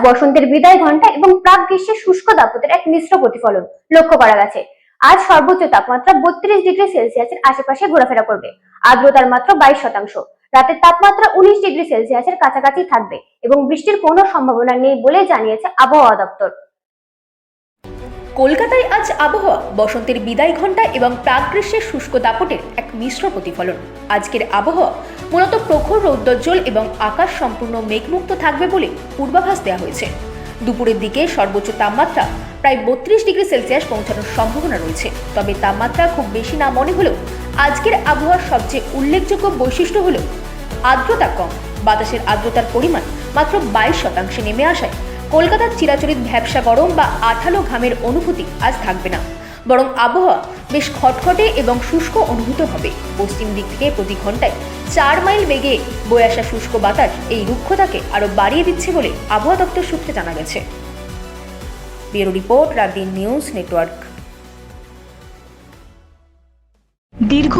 বসন্তের বিদায় ঘন্টা এবং প্রাক গ্রীষ্মের শুষ্ক দাপটের এক মিশ্র প্রতিফলন লক্ষ্য করা গেছে। আজ সর্বোচ্চ তাপমাত্রা 32 ডিগ্রি সেলসিয়াসের আশেপাশে ঘোরাফেরা করবে। আর্দ্রতার মাত্রা 22%। রাতের তাপমাত্রা 19 ডিগ্রি সেলসিয়াসের কাছাকাছি থাকবে এবং বৃষ্টির কোনো সম্ভাবনা নেই বলে জানিয়েছে আবহাওয়া দপ্তর। কলকাতায় আজ আবহাওয়া বসন্তের বিদায় ঘণ্টা এবং প্রাক গ্রীষ্মের শুষ্ক দাপটের এক মিশ্র প্রতিফলন। আজকের আবহাওয়া মূলত প্রখর রৌদ্রোজ্জ্বল এবং আকাশ সম্পূর্ণ মেঘমুক্ত থাকবে বলে পূর্বাভাস দেওয়া হয়েছে। দুপুরের দিকে সর্বোচ্চ তাপমাত্রা প্রায় 32 ডিগ্রি সেলসিয়াস পৌঁছানোর সম্ভাবনা রয়েছে। তবে তাপমাত্রা খুব বেশি না মনে হলেও আজকের আবহাওয়ার সবচেয়ে উল্লেখযোগ্য বৈশিষ্ট্য হল আর্দ্রতা কম। বাতাসের আর্দ্রতার পরিমাণ মাত্র 22% নেমে আসায় কলকাতার চিরাচরিত ভ্যাপসা গরম বা আঠালো ঘামের অনুভূতি আজ থাকবে না, বরং আবহাওয়া বেশ খটখটে এবং শুষ্ক অনুভূত হবে। পশ্চিম দিক থেকে প্রতি ঘন্টায় 4 মাইল বেগে বয়ে আসা শুষ্ক বাতাস এই রুক্ষতাকে আরো বাড়িয়ে দিচ্ছে বলে আবহাওয়া দপ্তর সূত্রে জানা গেছে। Bureau report, রাতদিন news network. দীর্ঘ